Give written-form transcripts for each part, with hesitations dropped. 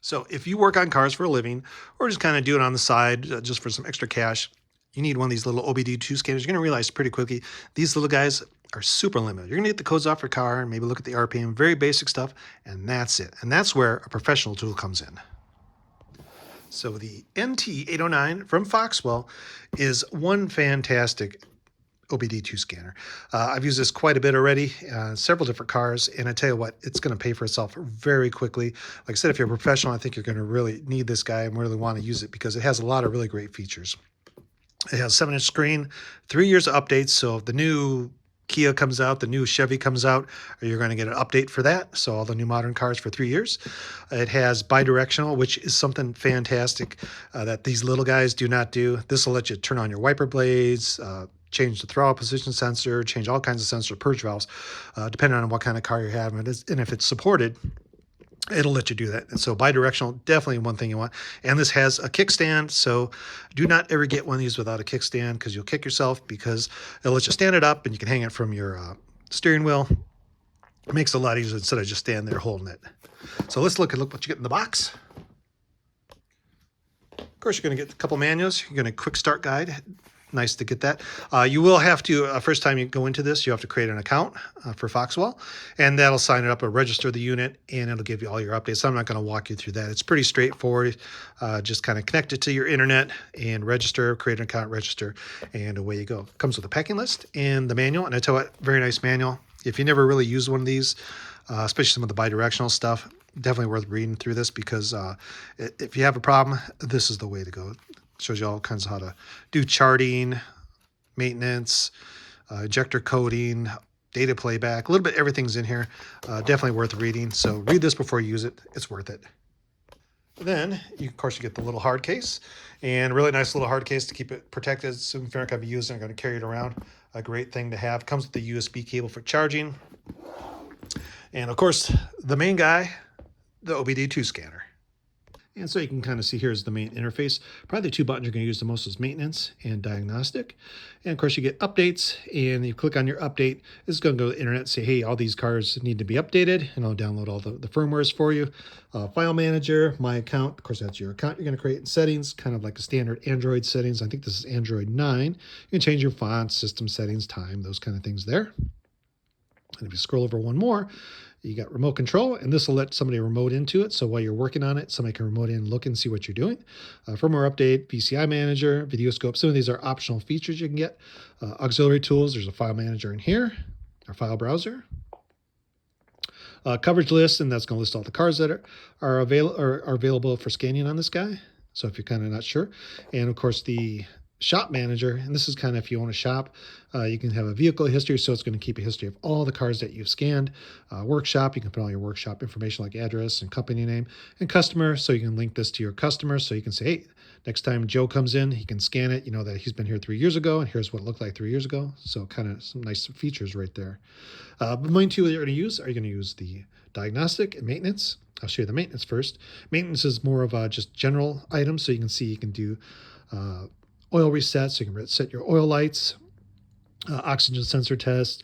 So if you work on cars for a living or just kind of do it on the side just for some extra cash, you need one of these little OBDII scanners. You're going to realize pretty quickly these little guys are super limited. You're going to get the codes off your car and maybe look at the RPM, very basic stuff, and that's it. And that's where a professional tool comes in. So the NT809 from Foxwell is one fantastic OBDII scanner. I've used this quite a bit already, several different cars, and I tell you what, it's going to pay for itself very quickly. Like I said, if you're a professional, I think you're going to really need this guy and really want to use it because it has a lot of really great features. It has a 7-inch screen, 3 years of updates, so if the new Kia comes out, the new Chevy comes out, you're going to get an update for that. So all the new modern cars for 3 years. It has bi-directional, which is something fantastic that these little guys do not do. This will let you turn on your wiper blades, change the throttle position sensor, change all kinds of sensor purge valves, depending on what kind of car you're having. And if it's supported, it'll let you do that. And so bi-directional, definitely one thing you want. And this has a kickstand, so do not ever get one of these without a kickstand because you'll kick yourself, because it'll let you stand it up and you can hang it from your steering wheel. It makes it a lot easier instead of just standing there holding it. So let's look what you get in the box. Of course, you're going to get a couple manuals. You're going to quick start guide. Nice to get that. You will have to, first time you go into this, you have to create an account for Foxwell, and that'll sign it up or register the unit, and it'll give you all your updates. I'm not going to walk you through that. It's pretty straightforward. Just kind of connect it to your internet and register, create an account, register, and away you go. Comes with a packing list and the manual, and I tell you what, very nice manual. If you never really used one of these, especially some of the bi-directional stuff, definitely worth reading through this, because if you have a problem, this is the way to go. Shows you all kinds of how to do charting, maintenance, injector coding, data playback, a little bit everything's in here. Definitely worth reading. So read this before you use it. It's worth it. Then, of course, you get the little hard case, and a really nice little hard case to keep it protected. So if you're not going to be using it, going to carry it around, a great thing to have. Comes with the USB cable for charging. And of course, the main guy, the OBDII scanner. And so you can kind of see here's the main interface. Probably the two buttons you're going to use the most is maintenance and diagnostic. And of course you get updates, and you click on your update. It's going to go to the internet and say, hey, all these cars need to be updated, and I'll download all the firmwares for you. File manager, my account. Of course, that's your account you're going to create in settings, kind of like a standard Android settings. I think this is Android 9. You can change your font, system settings, time, those kind of things there. And if you scroll over one more, you got remote control, and this will let somebody remote into it. So while you're working on it, somebody can remote in, look and see what you're doing. Firmware update, VCI manager, video scope. Some of these are optional features you can get. Auxiliary tools, there's a file manager in here, our file browser. Coverage list, and that's going to list all the cars that are available for scanning on this guy. So if you're kind of not sure. And of course the shop manager, and this is kind of if you own a shop, you can have a vehicle history, so it's going to keep a history of all the cars that you've scanned. Workshop, you can put all your workshop information like address and company name, and customer, so you can link this to your customer, so you can say, hey, next time Joe comes in, he can scan it, you know that he's been here 3 years ago, and here's what it looked like 3 years ago. So kind of some nice features right there. The main two that you're going to use, are you going to use the diagnostic and maintenance? I'll show you the maintenance first. Maintenance is more of just general items, so you can see you can do oil reset, so you can set your oil lights, oxygen sensor test,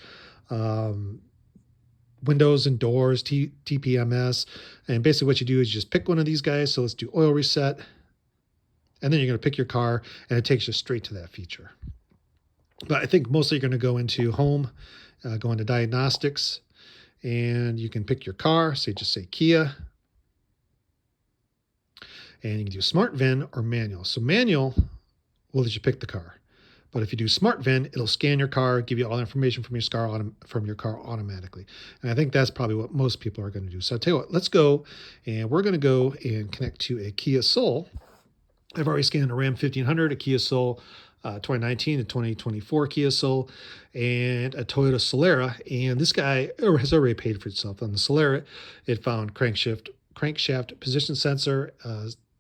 windows and doors, TPMS. And basically what you do is you just pick one of these guys. So let's do oil reset. And then you're going to pick your car, and it takes you straight to that feature. But I think mostly you're going to go into home, go into diagnostics, and you can pick your car. So you just say Kia. And you can do smart VIN or manual. So manual will let you pick the car. But if you do smart VIN, it'll scan your car, give you all the information from your car automatically. And I think that's probably what most people are going to do. So I'll tell you what, let's go, and we're going to go and connect to a Kia Soul. I've already scanned a Ram 1500, a Kia Soul 2019, a 2024 Kia Soul, and a Toyota Solara. And this guy has already paid for itself. On the Solara, it found crankshaft position sensor,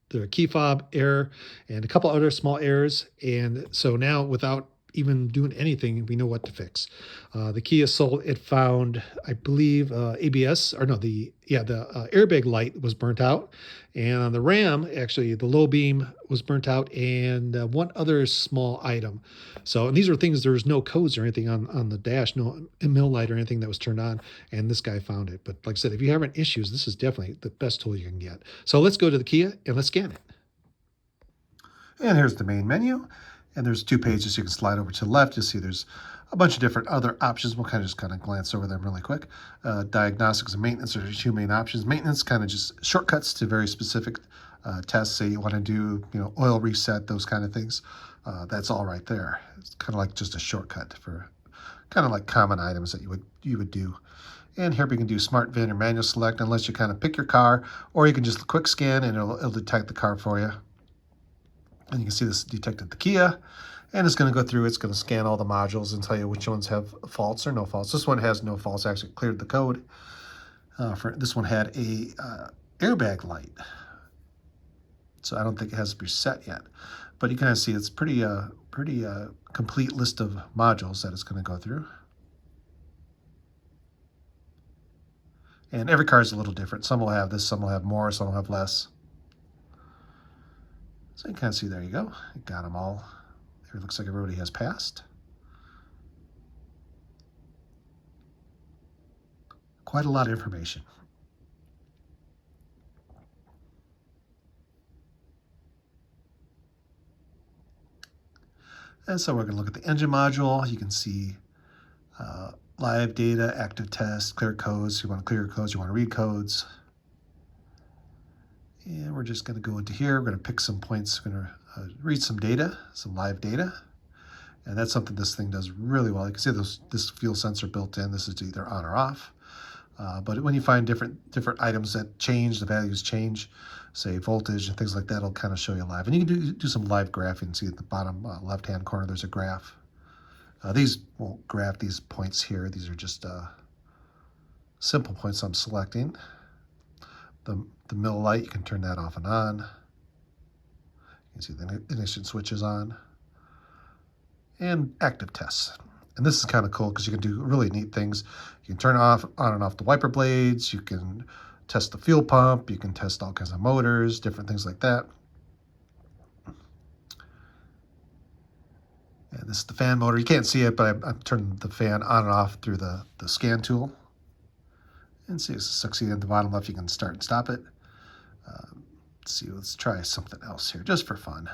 the key fob error, and a couple other small errors. And so now, without even doing anything, we know what to fix. The Kia Soul, it found, I believe, ABS, or no, the airbag light was burnt out, and on the Ram, actually, the low beam was burnt out, and one other small item. So, and these are things, there's no codes or anything on the dash, no mill light or anything that was turned on, and this guy found it. But like I said, if you're having issues, this is definitely the best tool you can get. So let's go to the Kia and let's scan it. And here's the main menu. And there's 2 pages you can slide over to the left. You'll see there's a bunch of different other options. We'll kind of glance over them really quick. Diagnostics and maintenance are 2 main options. Maintenance kind of just shortcuts to very specific tests. Say you want to do, oil reset, those kind of things. That's all right there. It's kind of like just a shortcut for kind of like common items that you would do. And here we can do smart VIN or manual select, unless you kind of pick your car, or you can just quick scan and it'll detect the car for you. And you can see this detected the Kia, and it's going to go through, it's going to scan all the modules and tell you which ones have faults or no faults. This one has no faults, actually cleared the code. For this one had a airbag light. So I don't think it has to be set yet. But you kind of see it's pretty complete list of modules that it's going to go through. And every car is a little different. Some will have this, some will have more, some will have less. So you can kind of see, there you go. You got them all. It looks like everybody has passed. Quite a lot of information. And so we're going to look at the engine module. You can see live data, active test, clear codes. You want to clear codes, you want to read codes. And we're just going to go into here. We're going to pick some points. We're going to read some data, some live data. And that's something this thing does really well. You can see this fuel sensor built in. This is either on or off. But when you find different items that change, the values change, say voltage and things like that, it'll kind of show you live. And you can do some live graphing. See at the bottom left-hand corner, there's a graph. These won't graph these points here. These are just simple points I'm selecting. The mill light, you can turn that off and on. You can see the ignition switch is on. And active tests. And this is kind of cool because you can do really neat things. You can turn on and off the wiper blades. You can test the fuel pump. You can test all kinds of motors, different things like that. And this is the fan motor. You can't see it, but I'm turning the fan on and off through the scan tool. And see, it's succeeding at the bottom left. You can start and stop it. Let's try something else here, just for fun.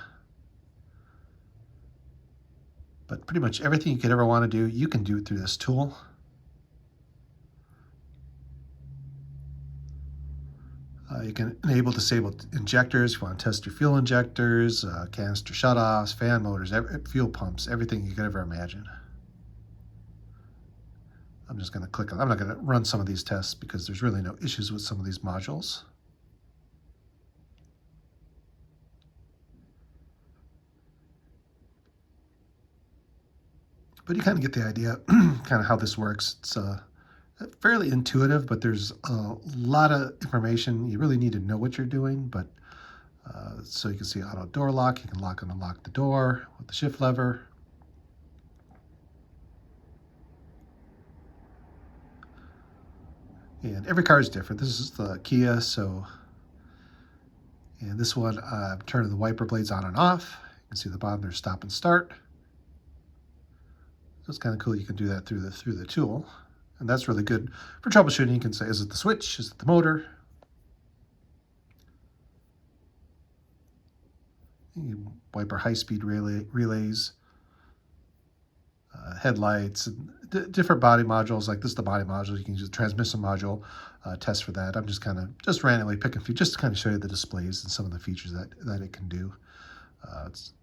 But pretty much everything you could ever want to do, you can do it through this tool. You can enable, disable injectors. If you want to test your fuel injectors, canister shutoffs, fan motors, fuel pumps, everything you could ever imagine. I'm just going to click on, I'm not going to run some of these tests because there's really no issues with some of these modules. But you kind of get the idea, kind of how this works. It's fairly intuitive, but there's a lot of information. You really need to know what you're doing. But so you can see auto door lock. You can lock and unlock the door with the shift lever. And every car is different. This is the Kia, and this one, I'm turning the wiper blades on and off. You can see the bottom there, stop and start. So it's kind of cool. You can do that through the tool, and that's really good for troubleshooting. You can say, is it the switch? Is it the motor? You can wiper high-speed relays, headlights, and different body modules. Like this is the body module. You can use the transmission module test for that. I'm just randomly picking a few, just to kind of show you the displays and some of the features that it can do. It's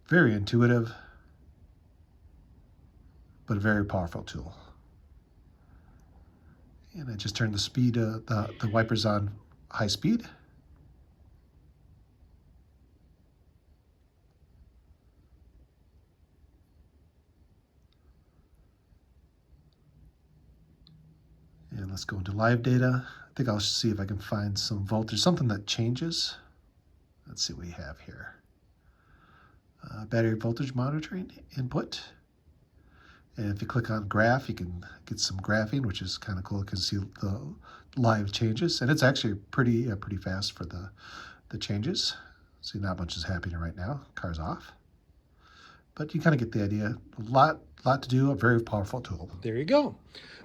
very intuitive, but a very powerful tool. And I just turned the speed, the wipers on high speed. And let's go into live data. I think I'll see if I can find some voltage, something that changes. Let's see what we have here. Battery voltage monitoring input. And if you click on graph, you can get some graphing, which is kind of cool. You can see the live changes, and it's actually pretty fast for the changes. See, not much is happening right now. Car's off. But you kind of get the idea. A lot to do, a very powerful tool. There you go.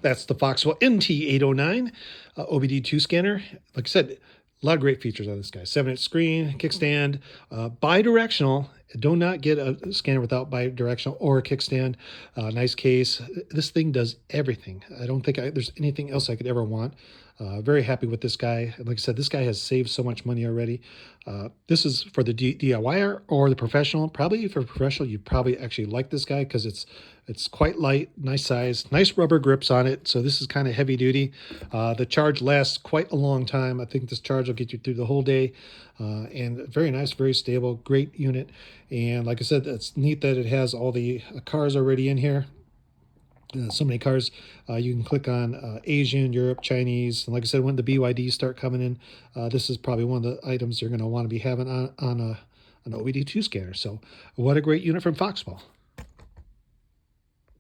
That's the Foxwell NT809 OBDII scanner. Like I said, a lot of great features on this guy. 7-inch screen, kickstand, bi-directional. Do not get a scanner without bi-directional or a kickstand. Nice case. This thing does everything. I don't think there's anything else I could ever want. Very happy with this guy. Like I said, this guy has saved so much money already. This is for the DIYer or the professional. Probably for professional, you probably actually like this guy because it's quite light, nice size, nice rubber grips on it. So this is kind of heavy duty. The charge lasts quite a long time. I think this charge will get you through the whole day. And very nice, very stable, great unit. And like I said, it's neat that it has all the cars already in here. So many cars. You can click on Asian, Europe, Chinese. And like I said, when the BYDs start coming in, this is probably one of the items you're going to want to be having on an OBDII scanner. So what a great unit from Foxwell.